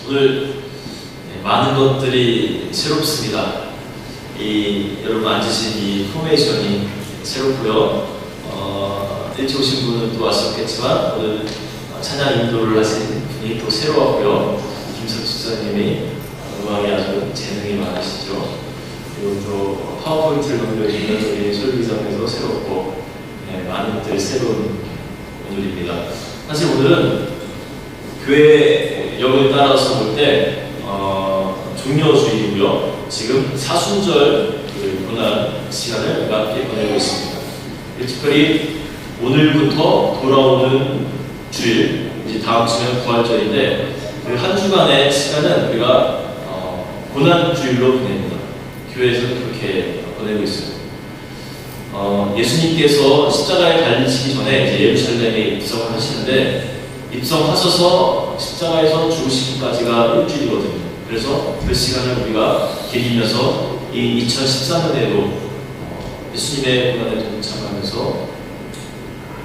오늘 많은 것들이 새롭습니다. 여러분 앉으신 이 포메이션이 새롭고요. 일찍 오신 분은 또 왔었겠지만 오늘 찬양 인도를 하신 분이 또 새로웠고요. 김석주 집사님이 음악에 아주 재능이 많으시죠. 그리고 또 파워포인트를 넘겨주는 우리 솔비장에도 새롭고 많은 것들이 새로운 오늘입니다. 사실 오늘은 교회 역을 따라서 볼 때 종료주일이고요. 지금 사순절 고난 시간을 함께 보내고 있습니다. 특별히 오늘부터 돌아오는 주일, 이제 다음 주면 부활절인데 그 한 주간의 시간은 우리가 고난 주일로 보냅니다. 교회에서는 그렇게 보내고 있어요. 예수님께서 십자가에 달리시기 전에 이제 예루살렘에 입성하시는데 입성하셔서 십자가에서 죽으시기까지가 일주일이거든요. 그래서 그 시간을 우리가 기리면서 이 2014년에도 예수님의 고난에 동참하면서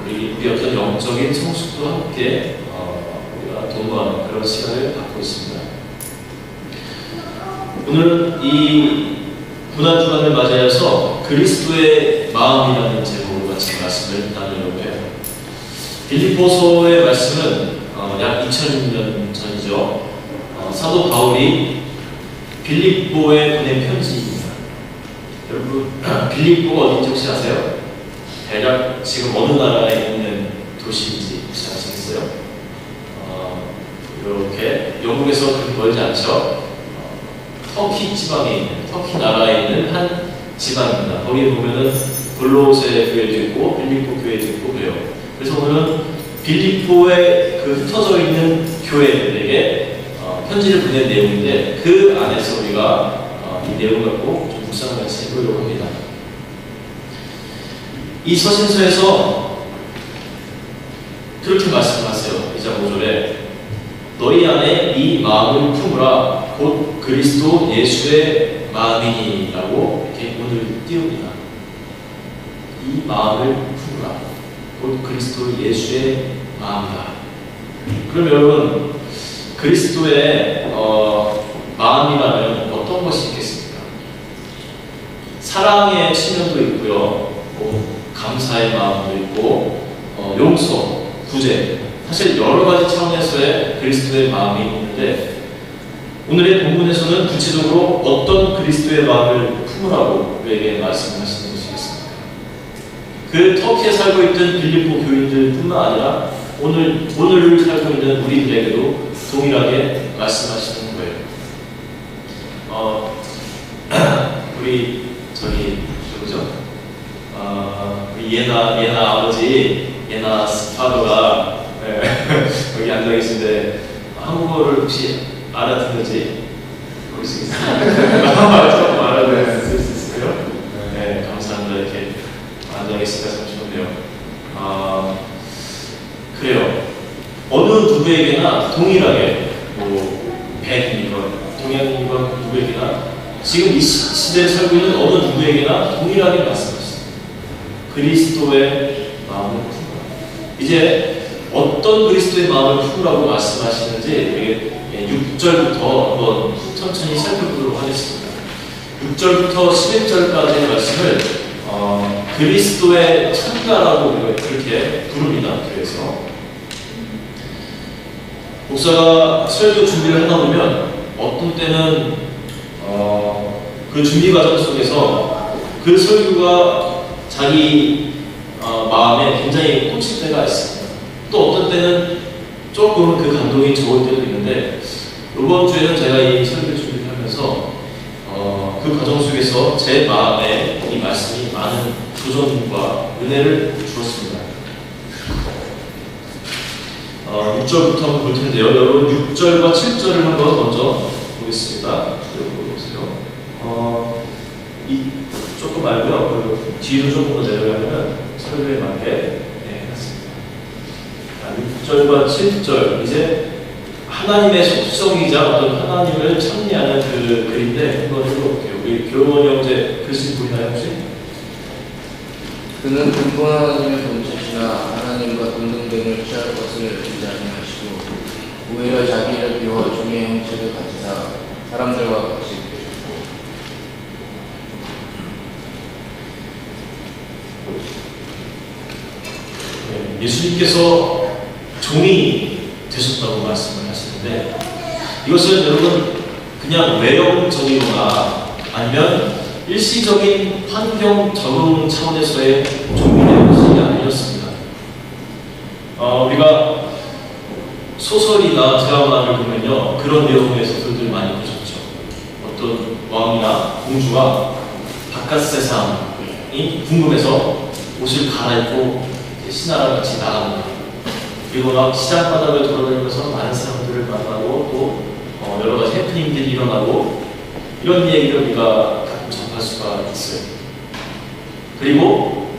우리 어떤 영적인 성숙도 함께 우리가 도모하는 그런 시간을 갖고 있습니다. 오늘은 이 고난 주간을 맞이해서 그리스도의 마음이라는 제목으로 같이 말씀을 나누려고 해요. 빌립보서의 말씀은 약 2000년 전이죠. 사도 바울이 빌립보에 보낸 편지입니다. 여러분 빌립보가 어딘지 혹시 아세요? 대략 지금 어느 나라에 있는 도시인지 혹시 아시겠어요? 이렇게 영국에서 그렇게 멀지 않죠? 터키 지방에 있는, 터키 나라에 있는 한 지방입니다. 거기에 보면은 골로새 교회도 있고 빌립보 교회도 있고 그래요. 그래서 오늘은 빌립보에 그 흩어져 있는 교회들에게 편지를 보낸 내용인데 그 안에서 우리가 이 내용을 갖고 좀 묵상을 같이 해보려고 합니다. 이 서신서에서 그렇게 말씀하세요. 2장 5절에 너희 안에 이 마음을 품으라 곧 그리스도 예수의 마음이니 라고 이렇게 오늘 띄웁니다. 이 마음을 품으라 곧 그리스도 예수의 마음이다. 그럼 여러분 그리스도의 마음이라면 어떤 것이 있겠습니까? 사랑의 측면도 있고요. 감사의 마음도 있고 용서, 구제 사실 여러 가지 차원에서의 그리스도의 마음이 있는데 오늘의 본문에서는 구체적으로 어떤 그리스도의 마음을 품으라고 우리에게 말씀하시는 것이겠습니까? 그 터키에 살고 있던 빌립보 교인들뿐만 아니라 오늘을 살고 있는 우리들에게도 동일하게 말씀하시는 거예요. 우리 누구죠? 우리 예나 아버지, 예나 스파더가 여기 앉아 계신데 한국어를 혹시 알아듣는지 모르겠습니다. 조금 알아듣을 수 있을까요? 네, 감사합니다. 이렇게 앉아 계시니까 참 좋네요. 그래요. 어느 누구에게나 동일하게 백인이건 동양인이건 누구에게나 지금 이 시대에 살고 있는 어느 누구에게나 동일하게 말씀하십니다. 그리스도의 마음을 품으라. 이제 어떤 그리스도의 마음을 품으라고 말씀하시는지 6절부터 한번 천천히 살펴보도록 하겠습니다. 6절부터 11절까지의 말씀을 그리스도의 찬가라고 그렇게 부릅니다. 그래서 목사가 설교 준비를 하다 보면 어떤 때는 그 준비 과정 속에서 그 설교가 자기 마음에 굉장히 꽂힐 때가 있습니다. 또 어떤 때는 조금 그 감동이 적을 때도 있는데 이번 주에는 제가 이 설교 준비를 하면서 그 과정 속에서 제 마음에 이 말씀이 많은 도전과 은혜를 주었습니다. 6절부터 한번 볼 텐데요. 여러분 6절과 7절을 한번 먼저 보겠습니다. 보세요. 조금 말고요. 뒤로 조금 더 내려가면 설교에 맞게 해놨습니다. 6절과 7절 이제 하나님의 속성이자 어떤 하나님을 찬미하는 그 글인데 한번 읽어볼게요. 우리 교원 형제 글씨 보이나요 혹시? 그는 근본 하나님의 본체시나 하나님과 동등됨을 취할 것을 주지 아니하시고 오히려 자기를 자를 비워 종의 형체를 가지사 사람들과 같이 되셨고 예수님께서 종이 되셨다고 말씀을 하시는데 이것은 여러분 그냥 외형적이거나 아니면 일시적인 환경 적응 차원에서의 종이 되는 것이 아니었습니다. 우리가 소설이나 드라마를 보면요 그런 내용의 소설들 많이 보셨죠. 어떤 왕이나 공주가 바깥 세상이 궁금해서 옷을 갈아입고 신하랑 같이 나갑니다. 그리고 막 시장 바닥을 돌아다니면서 많은 사람들을 만나고 또 여러 가지 해프닝들이 일어나고 이런 얘기를 우리가 가끔 접할 수가 있어요. 그리고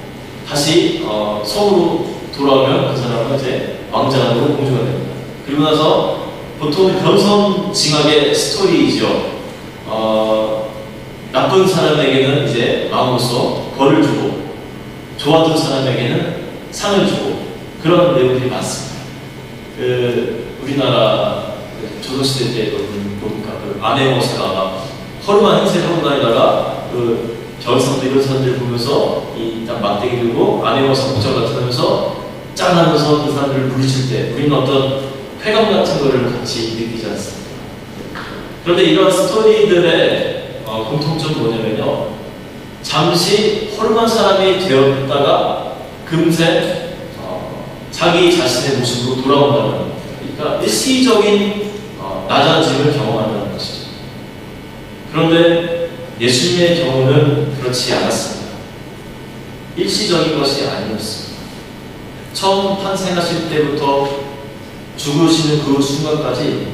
다시 성으로 돌아오면 그 사람은 이제 왕자가 되고 공주가 됩니다. 그리고 나서 보통 변성징악의 스토리이죠. 나쁜 사람에게는 이제 마음으로서 벌을 주고 좋아하는 사람에게는 상을 주고 그런 내용들이 많습니다. 우리나라 조선시대 때 보니까 아네모스가 허름한 행세를 하고 다니다가 별상도 이런 사람들 보면서 딱 막대기 들고 아네모스 복장 같은 거 하면서 짠 하면서 그 사람들을 물리칠 때 우리는 어떤 쾌감 같은 거를 같이 느끼지 않습니다. 그런데 이런 스토리들의 공통점은 뭐냐면요 잠시 허름한 사람이 되었다가 금세 자기 자신의 모습으로 돌아온다는, 그러니까 일시적인 낮아짐을 경험한다는 것이죠. 그런데 예수님의 경우는 그렇지 않았습니다. 일시적인 것이 아니었습니다. 처음 탄생하실 때부터 죽으시는 그 순간까지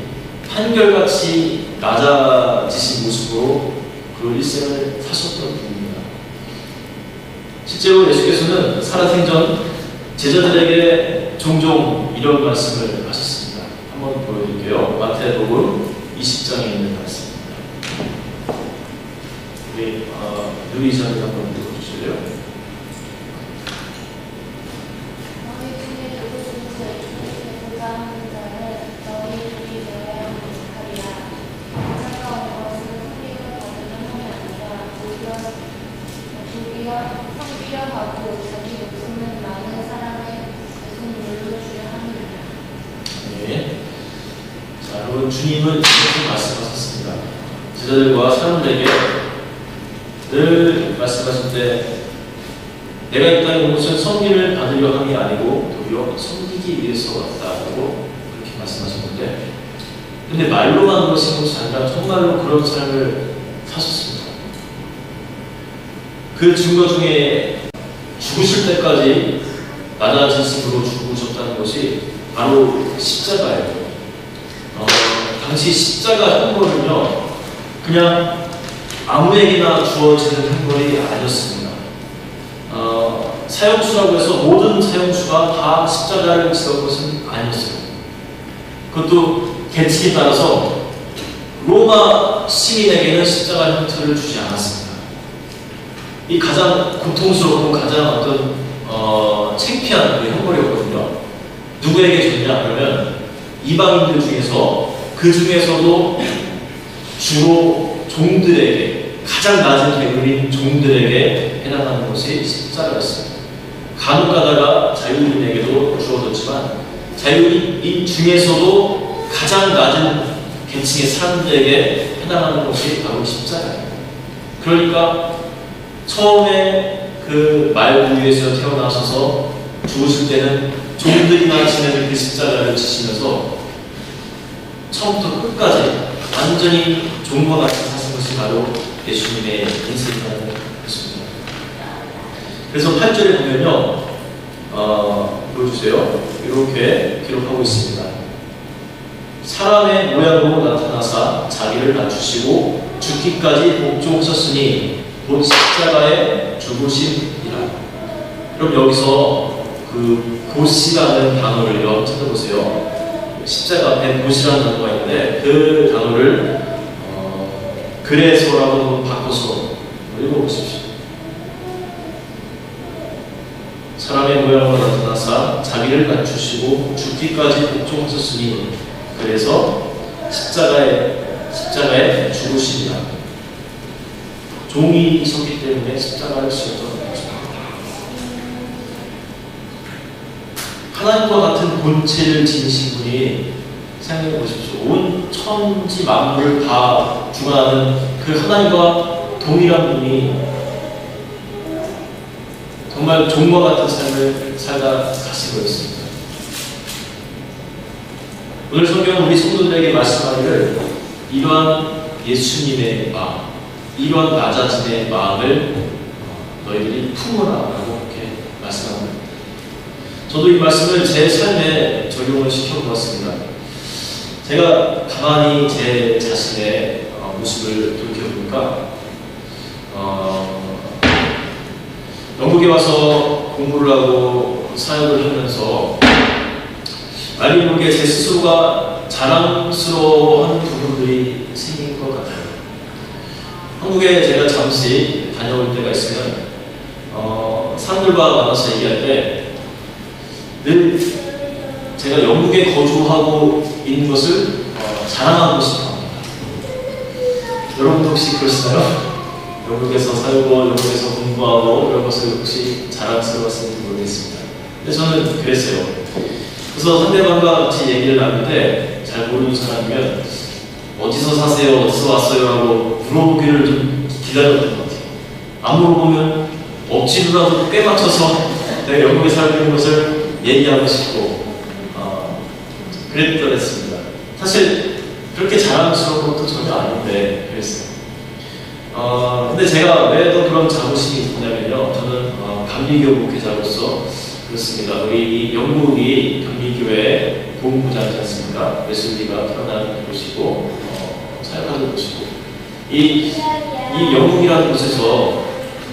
한결같이 낮아지신 모습으로 그 일생을 사셨던 분입니다. 실제로 예수께서는 살아생전 제자들에게 종종 이런 말씀을 하셨습니다. 한번 보여드릴게요. 마태복음 20장에 있는 말씀입니다. 우리 누리자를 한번 읽어주실래요? 주님은 이렇게 말씀하셨습니다. 제자들과 사람들에게 늘 말씀하실 때 내가 이 땅에 온 것은 섬김을 받으려 함이 아니고 도리어 섬기기 위해서 왔다고 그렇게 말씀하셨는데 근데 말로만 그러신 것이 아니라 정말로 그런 삶을 사셨습니다. 그 증거 중에 죽으실 때까지 낮아지심으로 죽으셨다는 것이 바로 십자가예요. 당시 십자가 형벌은요 그냥 아무에게나 주어지는 형벌이 아니었습니다. 사형수라고 해서 모든 사형수가 다 십자가를 지을 것은 아니었어요. 그것도 계층에 따라서 로마 시민에게는 십자가 형태를 주지 않았습니다. 이 가장 고통스럽고 가장 창피한 그 형벌이었거든요. 누구에게 줬냐 그러면 이방인들 중에서 그 중에서도 주로 종들에게 가장 낮은 계급인 종들에게 해당하는 것이 십자가였습니다. 간혹 가다가 자유인에게도 주어졌지만 자유인 중에서도 가장 낮은 계층의 사람들에게 해당하는 것이 바로 십자가입니다. 그러니까 처음에 그 말 위에서 태어나셔서 죽으실 때는 종들이나 지내는 그 십자가를 지시면서 처음부터 끝까지 완전히 종과 같이 사신 것이 바로 예수님의 인생이라는 것입니다. 그래서 8절에 보면요, 보여주세요. 이렇게 기록하고 있습니다. 사람의 모양으로 나타나사 자기를 낮추시고 죽기까지 복종하셨으니 곧 십자가에 죽으심이라. 그럼 여기서 그 곧이라는 단어를요 찾아보세요. 십자가 앞에 곧이라는 단어가 있는데 그 단어를 그래서라고 바꿔서 읽어보십시오. 사람의 모양으로 나타나사 자기를 낮추시고 죽기까지 복종하셨으니 그래서 십자가에 죽으시리라. 종이 있었기 때문에 십자가를 지었던 거죠. 하나님과 같은 본체를 지니신 분이 생각해 보십시오. 온 천지 만물을 다 주관하는 그 하나님과 동일한 분이 정말 종과 같은 삶을 살다 가신 거였습니다. 오늘 성경은 우리 성도들에게 말씀하기를 이러한 예수님의 마음, 이러한 낮아짐의 마음을 너희들이 품으라라고 이렇게 말씀합니다. 저도 이 말씀을 제 삶에 적용을 시켜보았습니다. 제가 가만히 제 자신의 모습을 돌이켜보니까 영국에 와서 공부를 하고 사역을 하면서 알게 모르게 제 스스로가 자랑스러워하는 부분들이 생긴 것 같아요. 한국에 제가 잠시 다녀올 때가 있으면 사람들과 만나서 얘기할 때 늘 제가 영국에 거주하고 있는 것을 자랑하고 싶어 합니다. 여러분도 혹시 그러시나요? 영국에서 살고 영국에서 공부하고 이런 것을 혹시 자랑스러웠는지 모르겠습니다. 근데 저는 그랬어요. 그래서 상대방과 같이 얘기를 나눌 때 잘 모르는 사람이면 어디서 사세요? 어디서 왔어요? 라고 물어보기를 좀 기다렸던 것 같아요. 안 물어보면 억지로라도 꽤 맞춰서 내가 영국에 살고 있는 것을 얘기하고 싶고 그랬더랬습니다. 사실 그렇게 자랑스러운 것도 전혀 아닌데 그랬어요. 근데 제가 왜 또 그런 자부심이 있냐면요. 저는 감리교 목회자로서 그렇습니다. 우리 영국이 감리교회 본부장이지 않습니까? 웨슬리가 태어난 곳이고 사역하는 곳이고 이 영국이라는 곳에서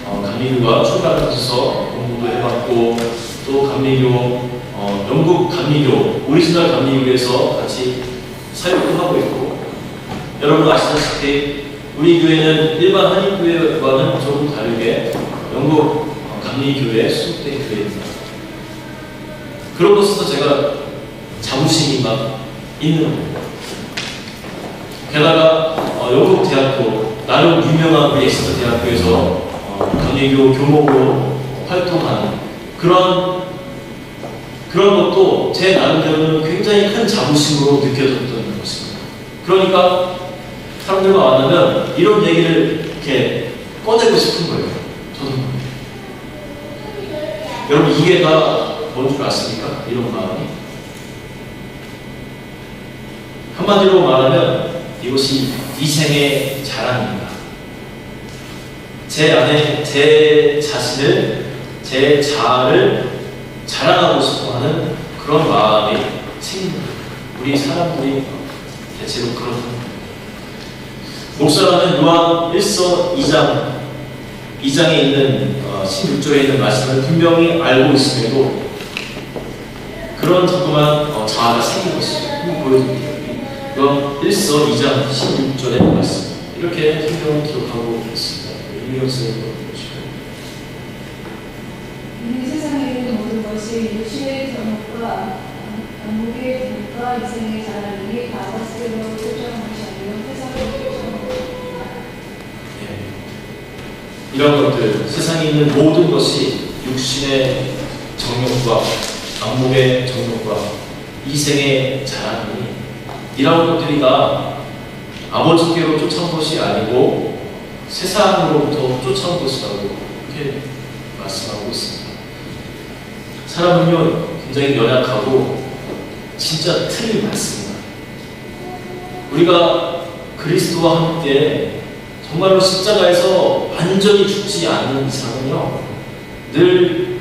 감리교가 출발한 곳에서 공부도 해봤고 또 감리교 영국 감리교 오리지널 감리교에서 같이 사역도 하고 있고 여러분 아시다시피 우리 교회는 일반 한인교회와는 조금 다르게 영국 감리교회에 소속된 교회입니다. 그런 곳에서 제가 자부심이 막 있는 거예요. 게다가 영국 대학교 나름 유명한 우리 엑스터 대학교에서 감리교 교목으로 활동하는 그런 것도 제 나름대로는 굉장히 큰 자부심으로 느껴졌던 것입니다. 그러니까 사람들과 만나면 이런 얘기를 이렇게 꺼내고 싶은 거예요. 저도. 여러분 이게 다 뭔 줄 아십니까? 이런 마음이. 한마디로 말하면 이것이 이생의 자랑입니다. 제 안에 제 자신을, 제 자아를 자랑하고 싶어하는 그런 마음이 생깁니다. 우리 사람들이 대체로 그런 목사라는 요한 1서 2장에 있는 16절에 있는 말씀을 분명히 알고 있음에도 그런 자꾸만 자아가 생긴 것이죠. 보여드릴게요. 요한 1서 2장 16절의 말씀 이렇게 성경을 기록하고 있습니다. 유명 선생님 보시고 이는 세상에 있는 모든 것이 육신의 정욕과 안목의 분과 이생의 자랑이 바바스대로 표정한 것이 아니요 세상의 표정입니다. 이런 것들 세상에 있는 모든 것이 육신의 정욕과 안목의 정욕과 이생의 자랑이 이런 것들이 다 아버지께로 쫓아온 것이 아니고 세상으로부터 쫓아온 것이라고 이렇게 말씀하고 있습니다. 사람은요 굉장히 연약하고 진짜 틀이 많습니다. 우리가 그리스도와 함께 정말로 십자가에서 완전히 죽지 않는 이상은요 늘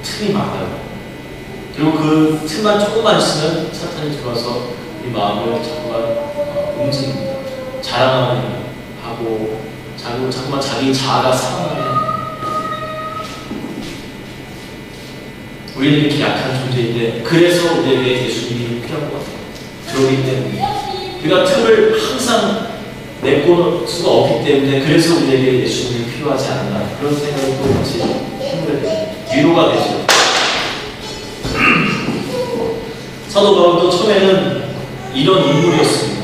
틈이 많아요. 그리고 그 틈만 조금만 있으면 사탄이 들어와서 이 마음을 자꾸만 움직입니다. 자랑하고 자꾸만 자기 자아가 상하게 우리는 이렇게 약한 존재인데 그래서 우리에게 예수님이 필요한 것 같아요. 그렇기 때문에 우리가 틈을 항상 메꿀 수가 없기 때문에 그래서 우리에게 예수님이 필요하지 않나 그런 생각이 또 같이 힘을 내요. 위로가 되죠. 사도 바울도 처음에는 이런 인물이었습니다.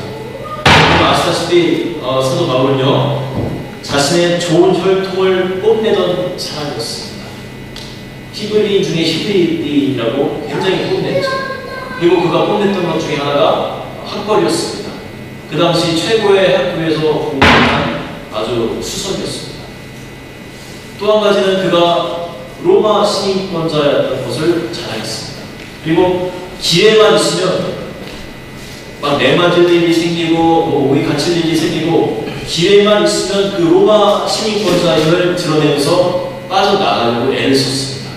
당시 사도 바울은요, 자신의 좋은 혈통을 뽐내던 사람이었습니다. 히브리인 중에 히브리인이라고 굉장히 뽐냈죠. 그리고 그가 뽐냈던 것 중에 하나가 학벌이었습니다. 그 당시 최고의 학교에서 공부한 아주 수석이었습니다. 또 한 가지는 그가 로마 시민권자였던 것을 자랑했습니다. 그리고 기회만 있으면 막 매 맞을 일이 생기고 목이 갇힐 일이 생기고 기회만 있으면 그 로마 시민권자임을 드러내면서 빠져나가려고 애를 썼습니다.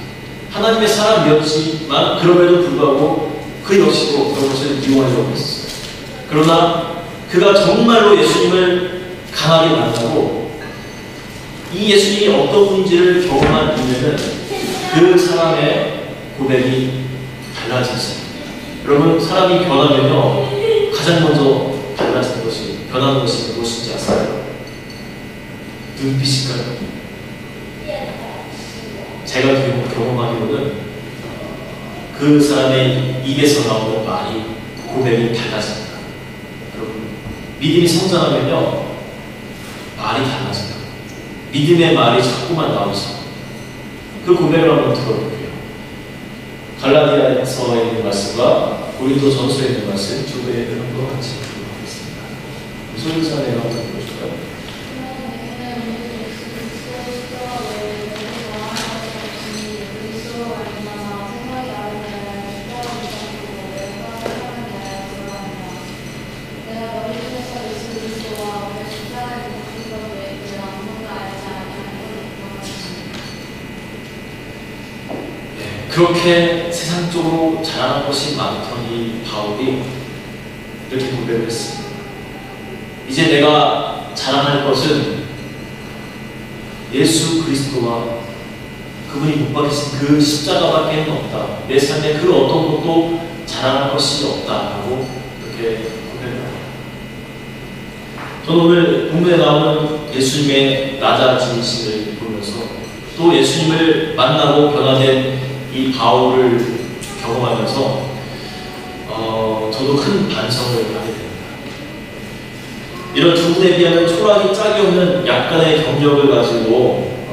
하나님의 사람이었지만 그럼에도 불구하고 그 역시도 그것을 이용하려고 했어요. 그러나 그가 정말로 예수님을 강하게 만나고 이 예수님이 어떤 분인지를 경험한 이후에는 그 사람의 고백이 달라졌습니다. 여러분, 사람이 변하면요, 가장 먼저 달라지는 것이, 변하는 것이 무엇인지 아세요? 눈빛일까요? 제가 경험하기로는 그 사람의 입에서 나오는 말이, 고백이 달라집니다. 여러분, 믿음이 성장하면요, 말이 달라집니다. 믿음의 말이 자꾸만 나오죠. 그 고백을 한번 들어볼게요. 갈라디아서에 있는 말씀과 고린도전서에 있는 말씀 두 개의 한번 같이 보겠습니다. 소유산에 한번 보여줄까요? 그렇게 세상적으로 자랑한 것이 많던 이 바울이 이렇게 고백을 했습니다. 이제 내가 자랑할 것은 예수 그리스도와 그분이 못 박히신 그 십자가밖에 없다. 내 삶에 그 어떤 것도 자랑할 것이 없다라고 이렇게 고백을 합니다. 저는 오늘 본문에 나오는 예수님의 낮아지심을 보면서 또 예수님을 만나고 변화된 이 바울을 경험하면서 저도 큰 반성을 하게 됩니다. 이런 두 분에 비하면 초라하기 짝이 없는 약간의 경력을 가지고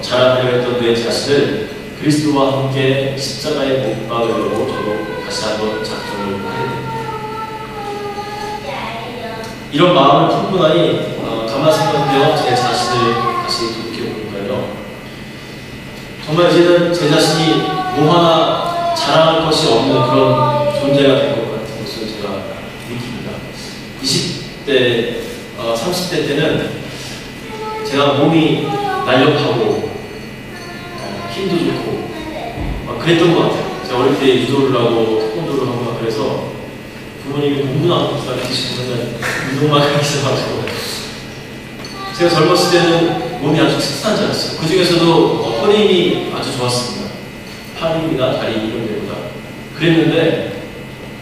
자랑하려 했던 내 자신을 그리스도와 함께 십자가에 못 박으려고 저도 다시 한번 작정을 하게 됩니다. 이런 마음을 품고 나니 가만 생각하며 제 자신을 다시 돌이켜보니까요, 정말 이제는 제 자신이 뭐 하나 자랑할 것이 없는 그런 존재가 된 것 같은 것을 제가 느낍니다. 20대, 30대 때는 제가 몸이 날렵하고 힘도 좋고 그랬던 것 같아요. 제가 어릴 때 유도를 하고 태권도를 하고 그래서 부모님이 공부나 이렇게 시키면 운동만 하기 시작하고 제가 젊었을 때는 몸이 아주 튼튼하지 않았어요. 그 중에서도 허리 힘이 아주 좋았습니다. 팔 힘이나 다리 이런 데보다. 그랬는데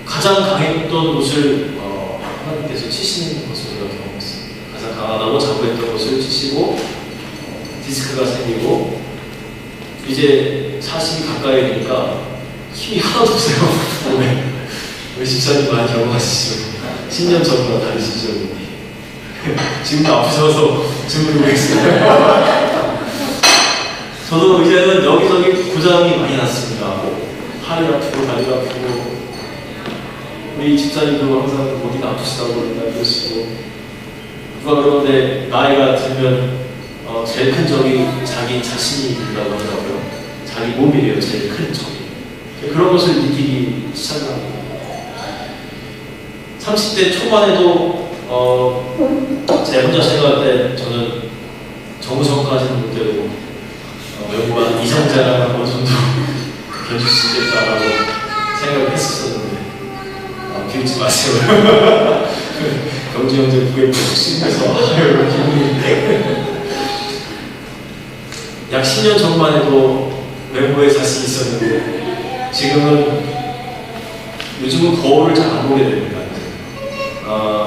가장 강했던 것을 하나님께서 치시는 것을 제가 경험했어요. 가장 강하다고 자부했던 것을 치시고 디스크가 생기고 이제 40이 가까이 되니까 힘이 하나도 없어요. 몸에. 우리 집사님 많이 경험하시죠? 10년 전보다 다르시죠? 지금도 아프셔서 주무르고 있어요. 저도 이제는 여기저기 고장이 많이 났습니다. 팔이 아프고 다리가 아프고 우리 집사님도 항상 어디가 아프시다고 그러시고 누가 그러는데 나이가 들면 제일 큰 적이 자기 자신이 된다고 하더라고요. 자기 몸이래요. 제일 큰 적이. 그런 것을 느끼기 시작합니다. 30대 초반에도 제 혼자 생각할 때 저는 정우성까지는 못 되고 외모가 이성자랑 어느 정도 견줄 수 있겠다라고 생각을 했었는데 비웃지 마세요. 경주 형제 부에 푹신해서 이런 기분이 약 10년 전만 해도 외모에 자신이 있었는데 요즘은 거울을 잘 안 보게 됩니다.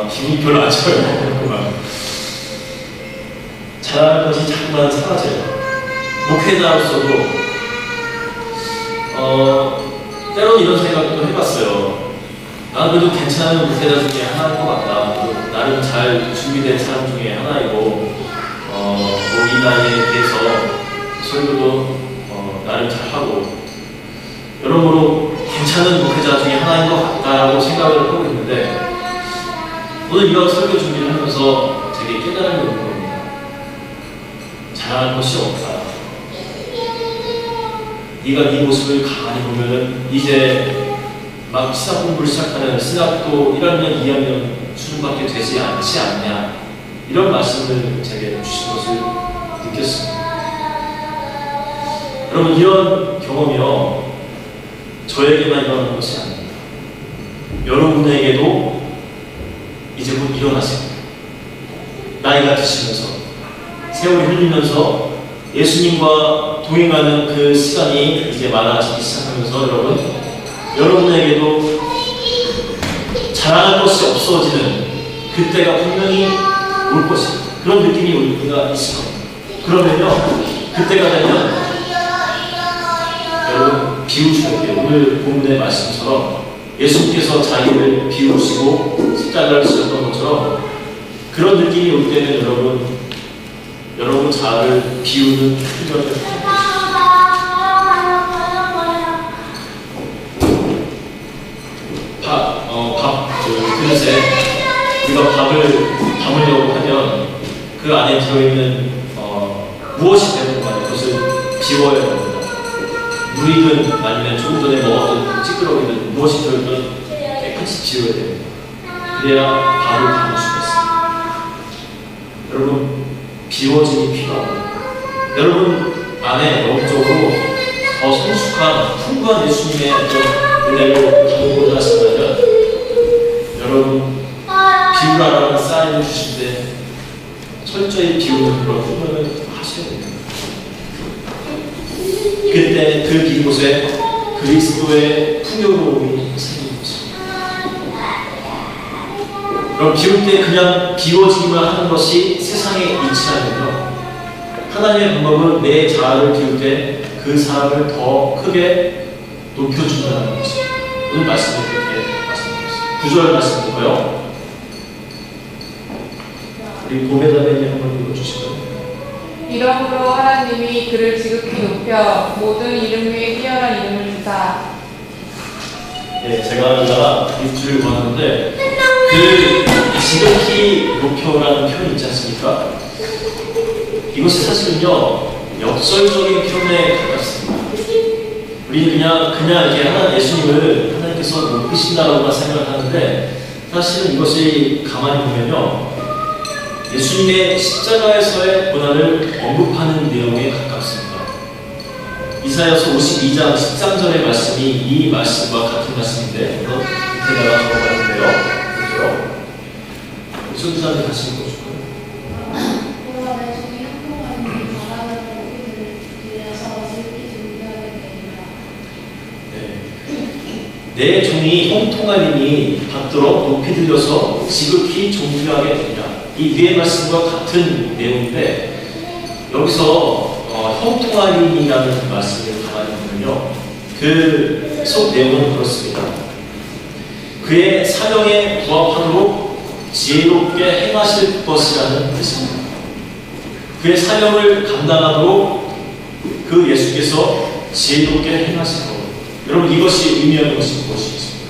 기분이 별로 안 좋아요. 잘하는 것이 자꾸만 사라져요. 목회자로서도 때로는 이런 생각도 해봤어요. 나는 그래도 괜찮은 목회자 중에 하나인 것 같다. 나를 나름 잘 준비된 사람 중에 하나이고 이 나이에 비해서 설교도 나름 잘하고 여러모로 괜찮은 목회자 중에 하나인 것 같다라고 생각을 하고 있는데 오늘 이런 설교 준비를 하면서 되게 깨달음이 오는 겁니다. 자랑할 것이 없다. 네가 네 모습을 가만히 보면은 이제 막 신학 공부를 시작하는 신학도 1학년, 2학년 수준밖에 되지 않지 않냐 이런 말씀을 제게 주신 것을 느꼈습니다. 여러분 이런 경험이요 저에게만 일어나는 것이 아닙니다. 여러분에게도 이제 곧 일어나실 거예요. 나이가 드시면서 세월이 흘리면서 예수님과 동행하는 그 시간이 이제 많아지기 시작하면서 여러분에게도 자랑할 것이 없어지는 그때가 분명히 올 것입니다. 그런 느낌이 올 때가 있을 겁니다. 그러면요 그때가 되면 여러분 비우셔야 돼요. 오늘 본문의 말씀처럼 예수님께서 자기를 비우시고 십자가를 지셨던 것처럼 그런 느낌이 올 때는 여러분 자아를 비우는 훈련을 그릇에 우리가 밥을 담으려고 하면 그 안에 들어있는 무엇이 되는 간에 그것을 비워야 됩니다. 물이든 아니면 조금 전에 먹었던 찌끄러기든 무엇이 들어있든 깨끗이 지워야 됩니다. 그래야 밥을 담을 수가 있습니다. 여러분 비워짐이 필요합니다. 여러분 안에 영적으로 더 성숙한 풍부한 예수님의 어떤 은혜를 담고자 하신다면 여러분 비우라라는 사인을 주실 때 철저히 비우는 그런 훈련을 하셔야 됩니다. 그때 그 이곳에 그리스도의 풍요로움이 생기는 것입니다. 그럼 비울 때 그냥 비워지기만 하는 것이 세상에 있지 않으며 하나님의 방법은 내 자아를 비울 때 그 사람을 더 크게 높여준다는 것입니다. 오늘 말씀을 그렇게 말씀드렸습니다. 9절 말씀 볼까요? 우리 고배담에게 한번 읽어주실까요? 이러므로 하나님이 그를 지극히 높여 모든 이름 위에 뛰어난 이름을 주사. 네, 제가 이따가 일주를 보았는데 그 지극히 높여라는 표현이 있지 않습니까? 이것이 사실은요 역설적인 표현에 가깝습니다. 우리 그냥 이렇게 예수님을 하나님께서 높이신다라고만 생각을 하는데 사실은 이것이 가만히 보면요 예수님의 십자가에서의 고난을 언급하는 내용에 가깝습니다. 이사야서 52장 13절의 말씀이 이 말씀과 같은 말씀인데 이거 밑에다가 적어봤는데요. 그죠? 순수한테 같이 읽어줄까요? 내 종이 형통하리니 받들어 높이 들려서 지극히 존귀하게 되리라. 이 위의 말씀과 같은 내용인데 여기서 형통하리니라는 말씀을 가만히 보면요 그 속 내용은 그렇습니다. 그의 사명에 부합하도록 지혜롭게 행하실 것이라는 뜻입니다. 그의 사명을 감당하도록 그 예수께서 지혜롭게 행하실 것. 여러분 이것이 의미하는 것이 무엇이겠습니까?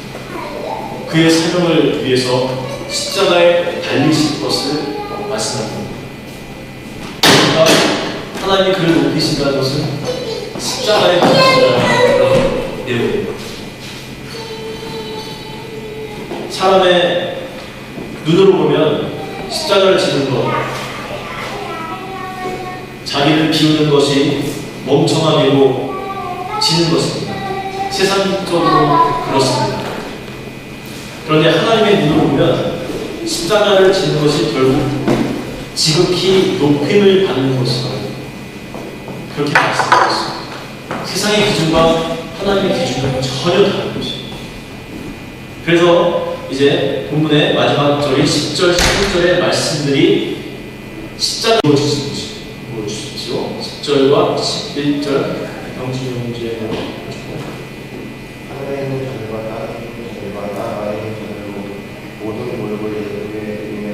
그의 사명을 위해서 십자가에 달리실 것을 말씀합니다. 그러니까 하나님이 그를 높이신다는 것은 십자가에 달리신다는 그런 내용입니다. 사람의 눈으로 보면 십자가를 지는 것, 자기를 비우는 것이 멍청함이고 지는 것입니다. 세상적으로 그렇습니다. 그런데 하나님의 눈으로 보면 십자가를 지는 것이 결국 지극히 높임을 받는 것이다. 그렇게 말씀드렸습니다. 세상의 기준과 하나님의 기준은 전혀 다른 것입니다. 그래서 이제 본문의 마지막 절인 10절, 11절의 말씀들이 십자가 보여주십시오. 10절과 11절 영준이 형제의 하나님의 절과 나의 절로 모든 몰골 예수의 이름에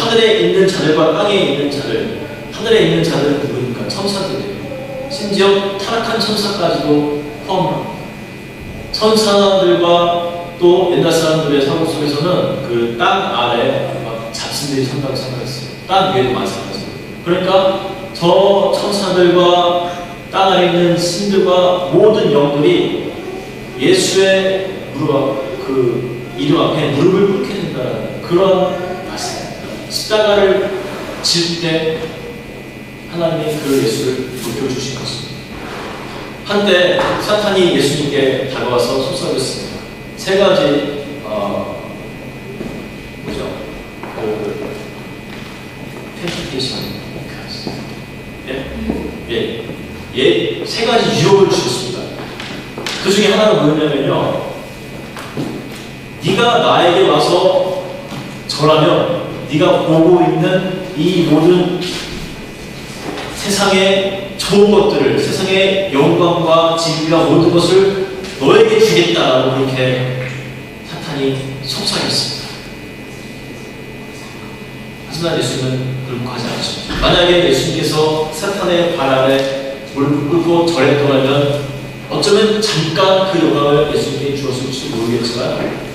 하늘에 있는 자들과 땅에 있는 자들, 하늘에 있는 자들은 누구니까? 천사들이에요. 심지어 타락한 천사까지도 포함합니다. 천사들과 또 옛날 사람들의 사고 속에서는 그 땅 아래 막 잡신들이 산다고 생각했어요. 땅 위에도 마찬가지예요. 그러니까 저 천사들과 땅 아래 있는 신들과 모든 영들이 예수의 그 이름 앞에 무릎을 꿇게 된다는 그런 말씀입니다. 십자가를 질 때 하나님이 그 예수를 높여주신 것입니다. 한때 사탄이 예수님께 다가와서 속삭였습니다. 세 가지 뭐죠? 그 템플테이션 세 가지 유혹을 주셨습니다. 그 중에 하나는 뭐냐면요, 네가 나에게 와서 절하면 네가 보고 있는 이 모든 세상의 좋은 것들을, 세상의 영광과 지위와 모든 것을 너에게 주겠다라고 그렇게 사탄이 속삭였습니다. 하지만 예수님은 그렇게 하지 않으셨죠. 만약에 예수님께서 사탄의 발 아래 무릎을 꿇고 절했더라면 어쩌면 잠깐 그 영광을 예수님께 주었을지 모르겠지만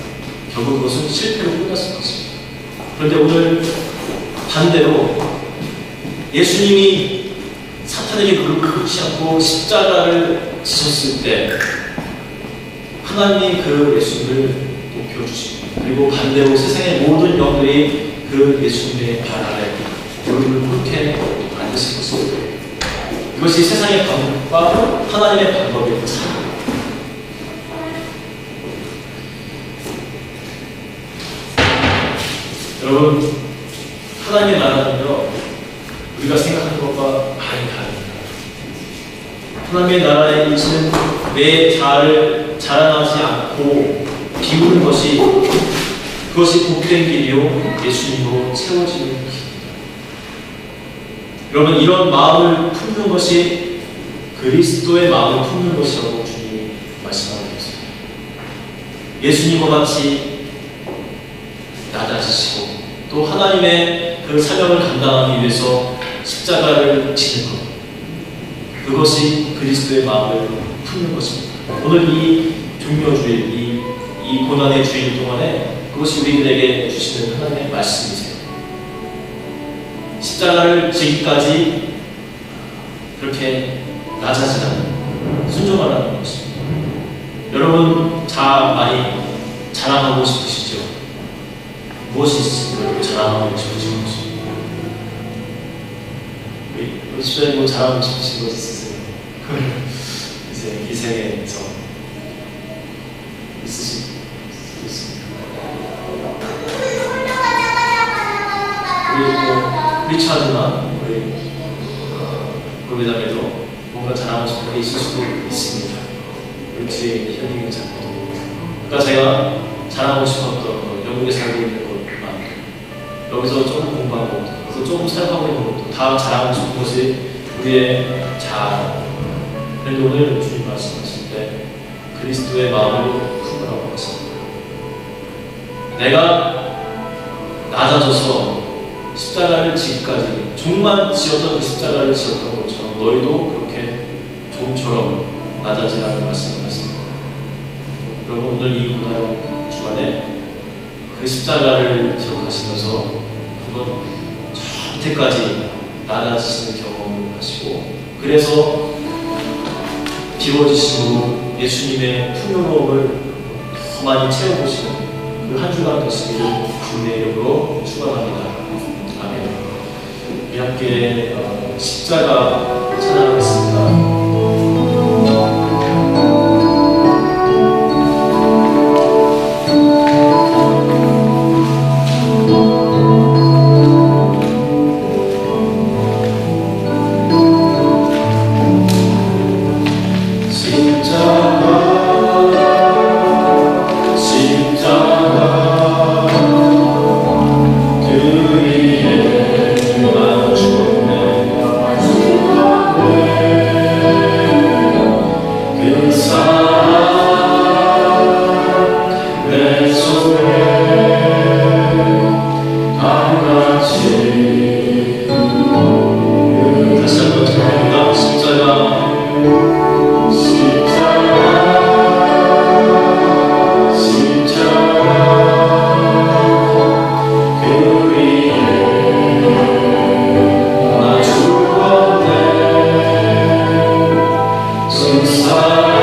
결국 그것은 실패로 끝났을 것입니다. 그런데 오늘 반대로 예수님이 사탄에게 무릎을 꿇지 않고 십자가를 지셨을 때 하나님이 그 예수님을 높여주시고, 그리고 반대로 세상의 모든 영들이 그 예수님의 발 아래 무릎을 꿇게 만드신 것입니다. 이것이 세상의 방법과 하나님의 방법의 차이입니다. 여러분, 하나님의 나라는요, 우리가 생각하는 것과 많이 다릅니다. 하나님의 나라의 이치는 내 자아를 자랑하지 않고 비우는 것이, 그것이 복된 길이요 예수님으로 채워지는 길입니다. 여러분, 이런 마음을 품는 것이 그리스도의 마음을 품는 것이라고 주님이 말씀하고 계십니다. 예수님과 같이 낮아지시고 또 하나님의 그 사명을 감당하기 위해서 십자가를 지는 것, 그것이 그리스도의 마음을 품는 것입니다. 오늘 이 종료주일, 이 고난의 주일 동안에 그것이 우리들에게 주시는 하나님의 말씀이세요. 십자가를 지기까지 그렇게 낮아지라는, 순종하라는 것입니다. 여러분, 많이 자랑하고 싶으시죠? 무엇이 있으면 자랑하고 싶으신 것입니다. 우리 집사님 뭐 자랑하고 싶으신 것 있으세요? 이제 이 생에서 있으실 수 있습니다. 우리 리차드나 우리 고배당에도 뭔가 자랑하고 싶은 게 있을 수도 있습니다. 우리 뒤에 있는 현익인 작가도. 그러니까 제가 자랑하고 싶었던 영국에 살고 있는 것만, 여기서 조금 공부한 것도, 그래서 조금 살아가고 있는 것도 다 자랑하고 싶은 것이 우리의 자아. 그런데 오늘 주님 말씀하실 때 그리스도의 마음을 품으라고 하십니다. 내가 낮아져서 십자가를 지기까지, 종만 지었던 그 십자가를 지었던 것처럼 너희도 그렇게 종처럼 낮아지라는 말씀을 하십니다. 여러분, 오늘 이 고난 주간에 그 십자가를 기억하시면서 한번 저 밑에까지 낮아지시는 경험을 하시고, 그래서 비워지심으로 예수님의 풍요로움을 더 많이 채워보시는 그 한 주간 되시기를 주님의 이름으로 축원합니다. 아멘. 우리 함께 십자가 찬양하겠습니다. 그 위에 맞추네 주사